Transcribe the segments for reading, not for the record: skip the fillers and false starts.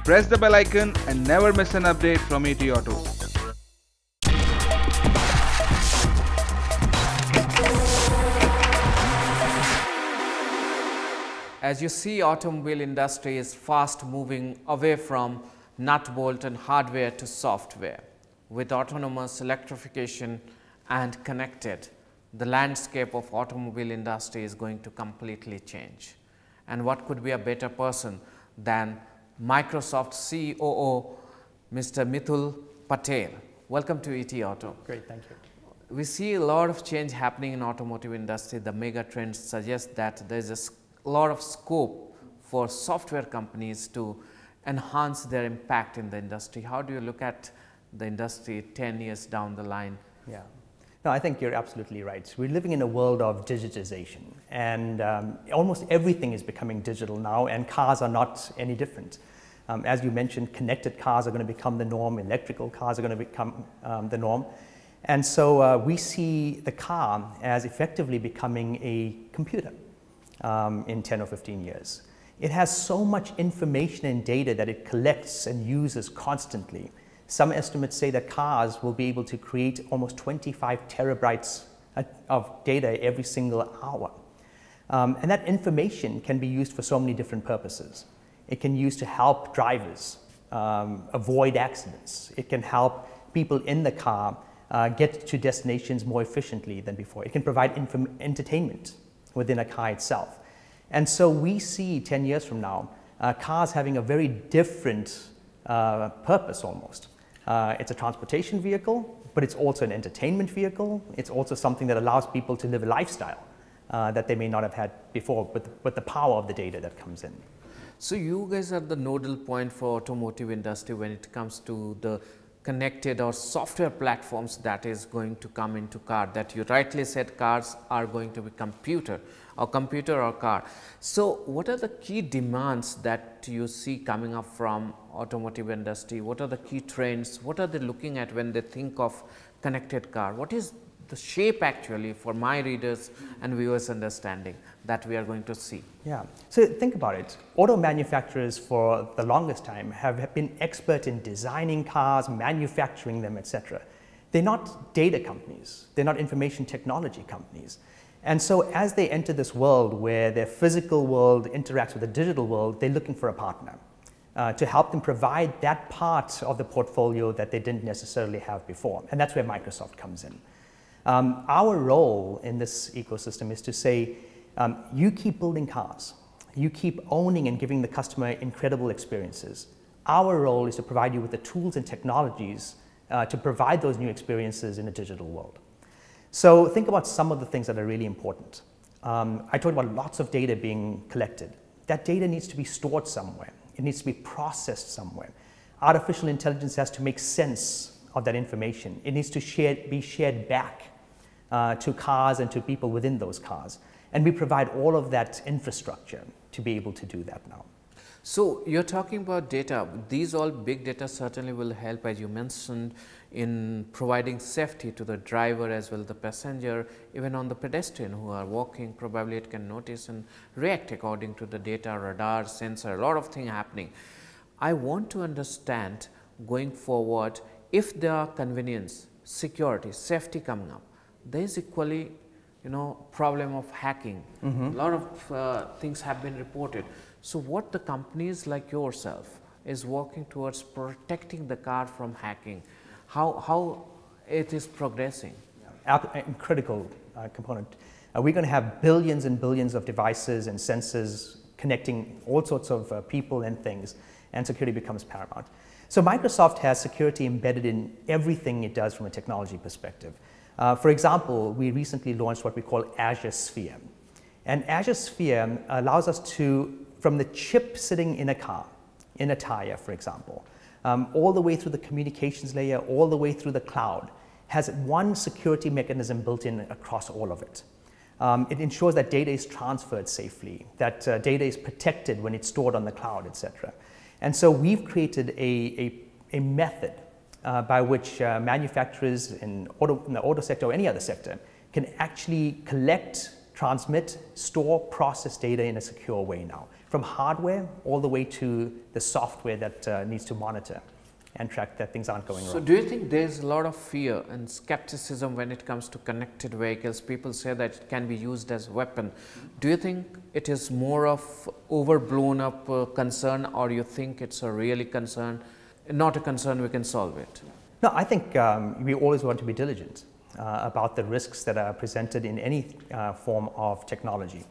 Press the bell icon and never miss an update from ETAuto. As you see, automobile industry is fast moving away from nut bolt and hardware to software. With autonomous electrification and connected, the landscape of automobile industry is going to completely change. And what could be a better person than Microsoft COO, Mr. Meetul Patel. Welcome to ETAuto. Great, thank you. We see a lot of change happening in automotive industry. The mega trends suggest that there is a lot of scope for software companies to enhance their impact in the industry. How do you look at the industry 10 years down the line? Yeah. No, I think you're absolutely right. We're living in a world of digitization, and almost everything is becoming digital now, and cars are not any different. As you mentioned, connected cars are going to become the norm, electrical cars are going to become the norm. And so we see the car as effectively becoming a computer in 10 or 15 years. It has so much information and data that it collects and uses constantly. Some estimates say that cars will be able to create almost 25 terabytes of data every single hour. And that information can be used for so many different purposes. It can be used to help drivers avoid accidents. It can help people in the car get to destinations more efficiently than before. It can provide entertainment within a car itself. And so we see 10 years from now, cars having a very different purpose almost. It's a transportation vehicle, but it's also an entertainment vehicle. It's also something that allows people to live a lifestyle that they may not have had before with the power of the data that comes in. So you guys are the nodal point for automotive industry when it comes to the connected or software platforms that is going to come into car, that you rightly said cars are going to be computer or car. So what are the key demands that you see coming up from automotive industry? What are the key trends? What are they looking at when they think of connected car? What is the shape actually for my readers and viewers understanding that we are going to see? Yeah, so think about it. Auto manufacturers for the longest time have been expert in designing cars, manufacturing them, etc. They're not data companies. They're not information technology companies. And so as they enter this world where their physical world interacts with the digital world, they're looking for a partner to help them provide that part of the portfolio that they didn't necessarily have before. And that's where Microsoft comes in. Our role in this ecosystem is to say, you keep building cars, you keep owning and giving the customer incredible experiences. Our role is to provide you with the tools and technologies to provide those new experiences in a digital world. So think about some of the things that are really important. I talked about lots of data being collected. That data needs to be stored somewhere. It needs to be processed somewhere. Artificial intelligence has to make sense of that information. It needs to be shared back to cars and to people within those cars. And we provide all of that infrastructure to be able to do that now. So you're talking about data. These all big data certainly will help, as you mentioned, in providing safety to the driver as well the passenger, even on the pedestrian who are walking. Probably it can notice and react according to the data, radar, sensor, a lot of things happening. I want to understand going forward, if there are convenience, security, safety coming up, there is equally problem of hacking. A lot of things have been reported. So what the companies like yourself is working towards protecting the car from hacking, how it is progressing? Critical component. We're going to have billions and billions of devices and sensors connecting all sorts of people and things, and security becomes paramount. So Microsoft has security embedded in everything it does from a technology perspective. For example, we recently launched what we call Azure Sphere. And Azure Sphere allows us to, from the chip sitting in a car, in a tire, for example, all the way through the communications layer, all the way through the cloud, has one security mechanism built in across all of it. It ensures that data is transferred safely, that data is protected when it's stored on the cloud, etc. And so we've created a method by which manufacturers in the auto sector or any other sector can actually collect, transmit, store, process data in a secure way now from hardware all the way to the software that needs to monitor and track that things aren't going wrong. So do you think there's a lot of fear and skepticism when it comes to connected vehicles? People say that it can be used as a weapon. Do you think it is more of overblown up concern, or you think it's a really concern, not a concern, we can solve it? No, I think we always want to be diligent about the risks that are presented in any form of technology.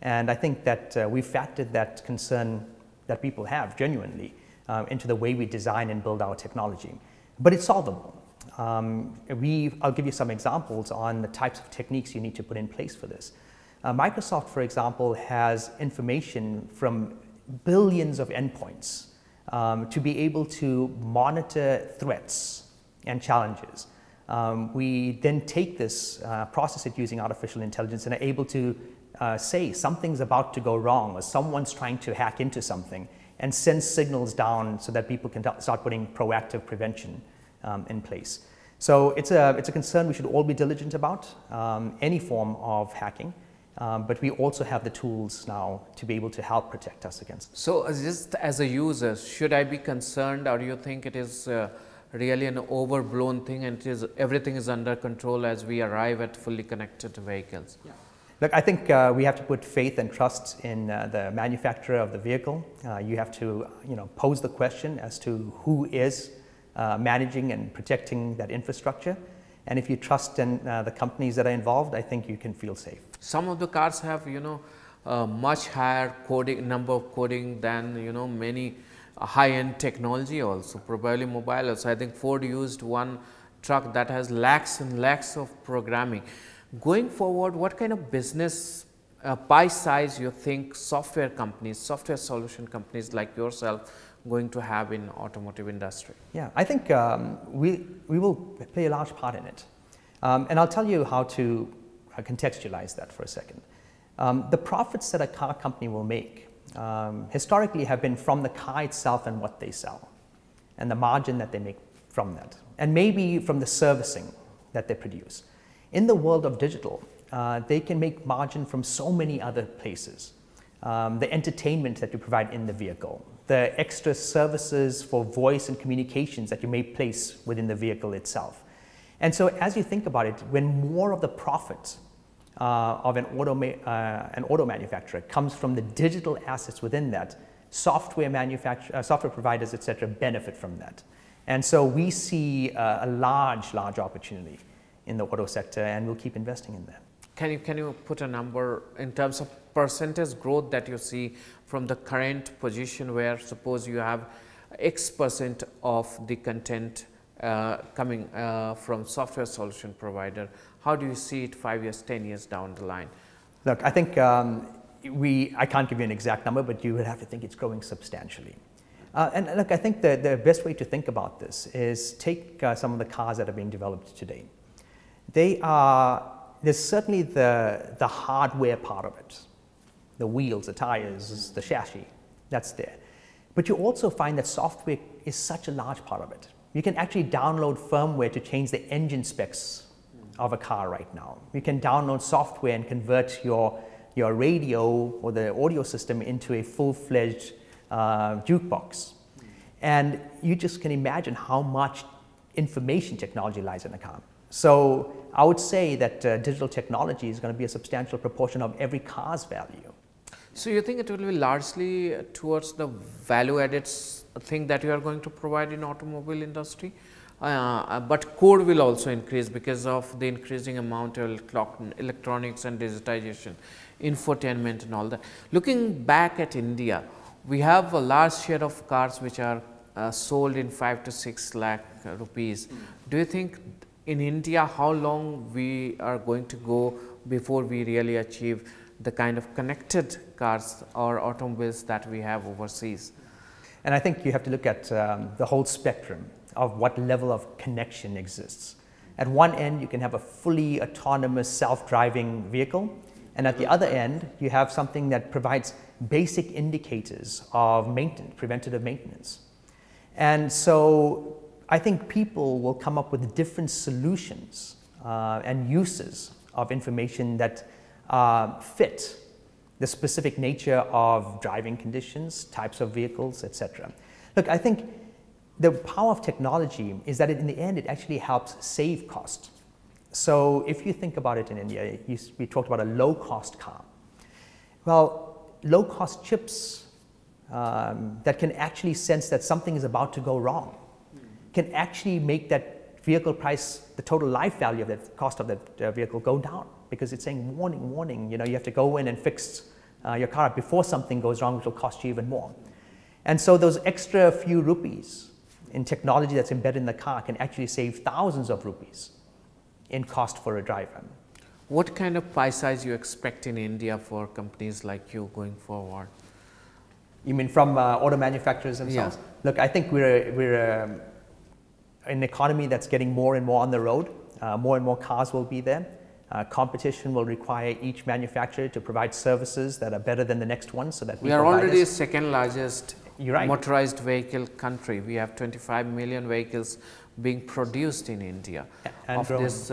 And I think that we factored that concern that people have genuinely into the way we design and build our technology. But it's solvable. I'll give you some examples on the types of techniques you need to put in place for this. Microsoft, for example, has information from billions of endpoints to be able to monitor threats and challenges. We then take this, process it using artificial intelligence, and are able to say something's about to go wrong, or someone's trying to hack into something, and send signals down so that people can start putting proactive prevention in place. So it's a concern we should all be diligent about, any form of hacking, but we also have the tools now to be able to help protect us against it. So just as a user, should I be concerned, or do you think it is really an overblown thing and everything is under control as we arrive at fully connected vehicles? Yeah. Look, I think we have to put faith and trust in the manufacturer of the vehicle. You have to, pose the question as to who is managing and protecting that infrastructure. And if you trust in the companies that are involved, I think you can feel safe. Some of the cars have, much higher number of coding than, many high-end technology also, probably mobile also. I think Ford used one truck that has lakhs and lakhs of programming. Going forward, what kind of business pie size you think software companies, software solution companies like yourself going to have in automotive industry? Yeah, I think we will play a large part in it. And I'll tell you how to contextualize that for a second. The profits that a car company will make historically have been from the car itself and what they sell, and the margin that they make from that, and maybe from the servicing that they produce. In the world of digital, they can make margin from so many other places. The entertainment that you provide in the vehicle, the extra services for voice and communications that you may place within the vehicle itself. And so as you think about it, when more of the profit of an auto manufacturer comes from the digital assets within that, software providers, etc., benefit from that. And so we see a large opportunity in the auto sector, and we'll keep investing in that. Can you put a number in terms of percentage growth that you see from the current position, where suppose you have X% of the content coming from software solution provider? How do you see it 5 years, 10 years down the line? Look, I think I can't give you an exact number, but you would have to think it's growing substantially. And look, I think the best way to think about this is take some of the cars that are being developed today. There's certainly the hardware part of it, the wheels, the tires, the chassis, that's there. But you also find that software is such a large part of it. You can actually download firmware to change the engine specs of a car right now. You can download software and convert your radio or the audio system into a full-fledged jukebox. And you just can imagine how much information technology lies in a car. So I would say that digital technology is going to be a substantial proportion of every car's value. So you think it will be largely towards the value-added thing that you are going to provide in automobile industry, but code will also increase because of the increasing amount of electronics and digitization, infotainment and all that. Looking back at India, we have a large share of cars which are sold in 5 to 6 lakh rupees. Do you think in India, how long we are going to go before we really achieve the kind of connected cars or automobiles that we have overseas? And I think you have to look at the whole spectrum of what level of connection exists. At one end, you can have a fully autonomous self-driving vehicle, and at the other end, you have something that provides basic indicators of maintenance, preventative maintenance. And so I think people will come up with different solutions and uses of information that fit the specific nature of driving conditions, types of vehicles, etc. Look, I think the power of technology is that in the end, it actually helps save cost. So if you think about it in India, we talked about a low-cost car. Well, low-cost chips that can actually sense that something is about to go wrong can actually make that vehicle price, the total life value of that cost of that vehicle go down, because it's saying warning, warning, you have to go in and fix your car before something goes wrong, which will cost you even more. And so those extra few rupees in technology that's embedded in the car can actually save thousands of rupees in cost for a driver. What kind of price size you expect in India for companies like you going forward? You mean from auto manufacturers themselves? Yeah. Look, I think we're an economy that's getting more and more on the road. More and more cars will be there. Competition will require each manufacturer to provide services that are better than the next one, so that we are already the second largest motorized vehicle country. We have 25 million vehicles being produced in India. And of this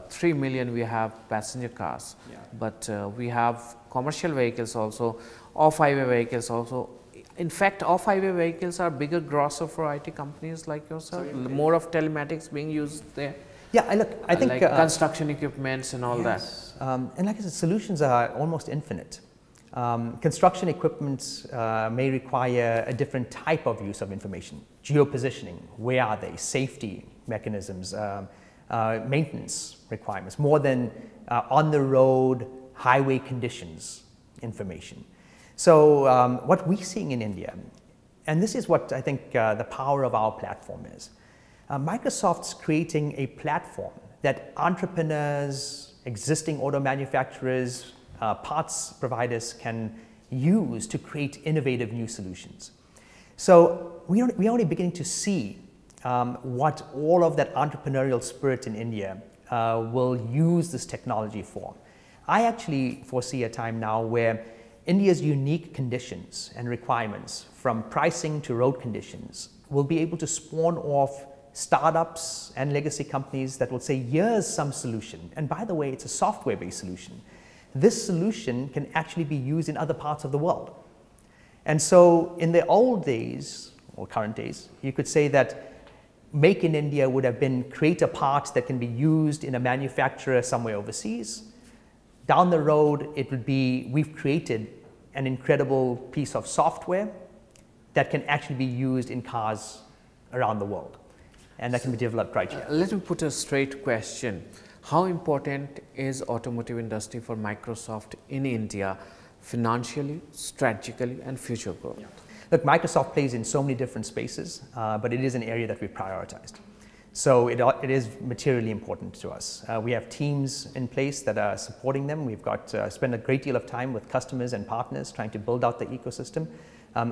3 million we have passenger cars, but we have commercial vehicles also, off-highway vehicles also. In fact, off-highway vehicles are bigger grosser for IT companies like yourself. More of telematics being used there. Yeah, I think like construction equipments and all that. And like I said, solutions are almost infinite. Construction equipment may require a different type of use of information. Geopositioning, where are they? Safety mechanisms, maintenance requirements, more than on-the-road highway conditions information. So what we're seeing in India, and this is what I think the power of our platform is, Microsoft's creating a platform that entrepreneurs, existing auto manufacturers, parts providers can use to create innovative new solutions. So we're only beginning to see what all of that entrepreneurial spirit in India will use this technology for. I actually foresee a time now where India's unique conditions and requirements, from pricing to road conditions, will be able to spawn off startups and legacy companies that will say, here's some solution. And by the way, it's a software-based solution. This solution can actually be used in other parts of the world. And so in the old days, or current days, you could say that Make in India would have been create a part that can be used in a manufacturer somewhere overseas. Down the road, it would be, we've created an incredible piece of software that can actually be used in cars around the world. And that can be developed right here. Let me put a straight question. How important is automotive industry for Microsoft in India financially, strategically, and future growth? Look, Microsoft plays in so many different spaces, but it is an area that we've prioritized. So it is materially important to us. We have teams in place that are supporting them. We've spent a great deal of time with customers and partners trying to build out the ecosystem.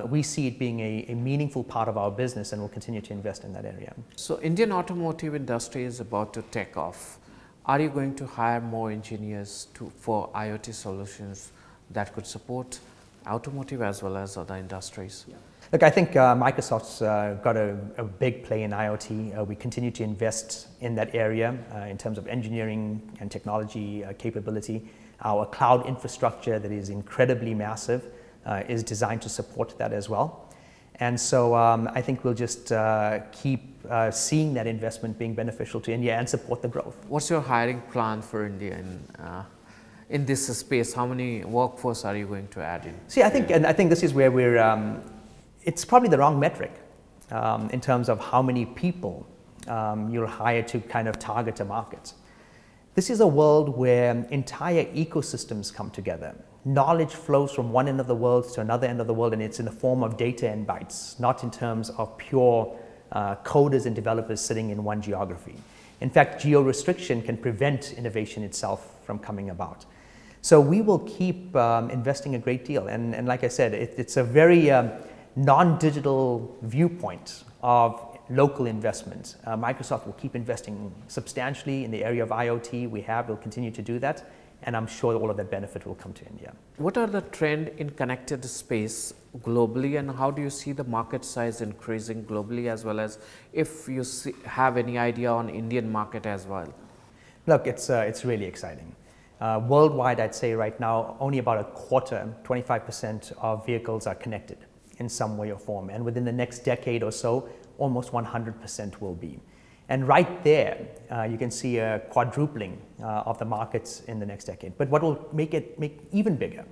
We see it being a meaningful part of our business, and we'll continue to invest in that area. So Indian automotive industry is about to take off. Are you going to hire more engineers for IoT solutions that could support automotive as well as other industries? Look, I think Microsoft's got a big play in IoT. We continue to invest in that area in terms of engineering and technology capability. Our cloud infrastructure that is incredibly massive is designed to support that as well. And so I think we'll just keep seeing that investment being beneficial to India and support the growth. What's your hiring plan for India in this space? How many workforce are you going to add in? See, I think this is where we're, it's probably the wrong metric in terms of how many people you'll hire to kind of target a market. This is a world where entire ecosystems come together. Knowledge flows from one end of the world to another end of the world, and it's in the form of data and bytes, not in terms of pure coders and developers sitting in one geography. In fact, geo-restriction can prevent innovation itself from coming about. So we will keep investing a great deal. And like I said, it's a very non-digital viewpoint of local investment. Microsoft will keep investing substantially in the area of IoT. We'll continue to do that. And I'm sure all of that benefit will come to India. What are the trends in connected space globally, and how do you see the market size increasing globally, as well as if you have any idea on Indian market as well? Look, it's really exciting. Worldwide, I'd say right now, only about a quarter, 25% of vehicles are connected in some way or form. And within the next decade or so, almost 100% will be. And right there, you can see a quadrupling of the markets in the next decade. But what will make it even bigger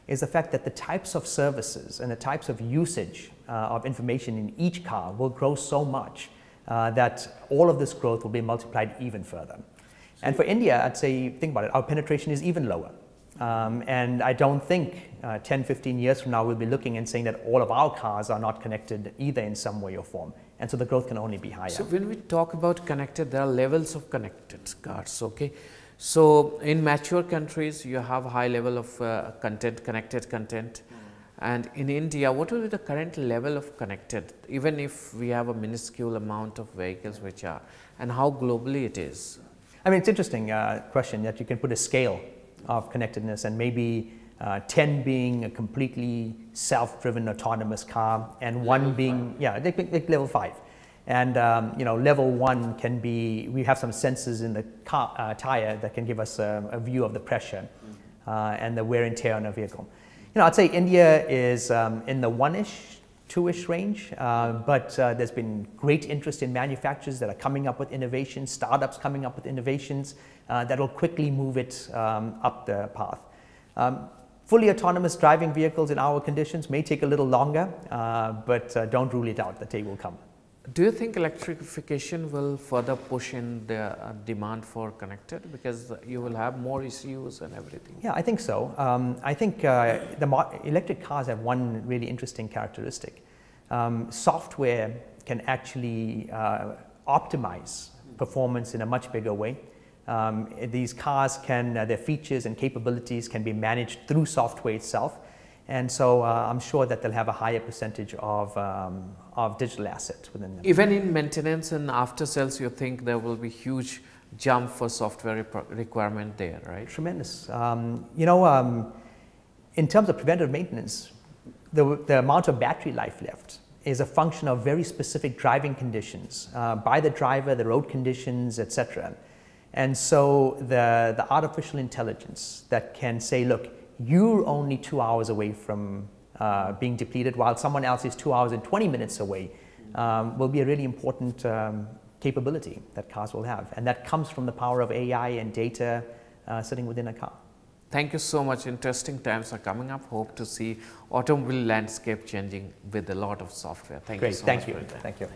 is the fact that the types of services and the types of usage of information in each car will grow so much that all of this growth will be multiplied even further. And for India, I'd say, think about it, our penetration is even lower. And I don't think 10, 15 years from now, we'll be looking and saying that all of our cars are not connected either in some way or form. And so the growth can only be higher. So when we talk about connected, there are levels of connected cars, okay? So in mature countries, you have a high level of connected content. And in India, what will be the current level of connected, even if we have a minuscule amount of vehicles which are, and how globally it is? I mean, it's an interesting question that you can put a scale of connectedness, and maybe 10 being a completely self-driven autonomous car, and one being, like level 5. And level 1 can be, we have some sensors in the car, tire that can give us a view of the pressure and the wear and tear on a vehicle. I'd say India is in the 1-ish, 2-ish range, but there's been great interest in manufacturers that are coming up with innovations, startups coming up with innovations that will quickly move it up the path. Fully autonomous driving vehicles in our conditions may take a little longer, but don't rule it out, the day will come. Do you think electrification will further push in the demand for connected, because you will have more ECUs and everything? Yeah, I think so. I think electric cars have one really interesting characteristic. Software can actually optimize performance in a much bigger way. These cars can, their features and capabilities can be managed through software itself. And so I'm sure that they'll have a higher percentage of digital assets within them. Even in maintenance and after sales, you think there will be huge jump for software requirement there, right? Tremendous. In terms of preventive maintenance, the amount of battery life left is a function of very specific driving conditions by the driver, the road conditions, etc. And so the artificial intelligence that can say, look, you're only 2 hours away from being depleted, while someone else is 2 hours and 20 minutes away, will be a really important capability that cars will have. And that comes from the power of AI and data sitting within a car. Thank you so much. Interesting times are coming up. Hope to see automobile landscape changing with a lot of software. Thank you so much. Great, thank you. Thank you.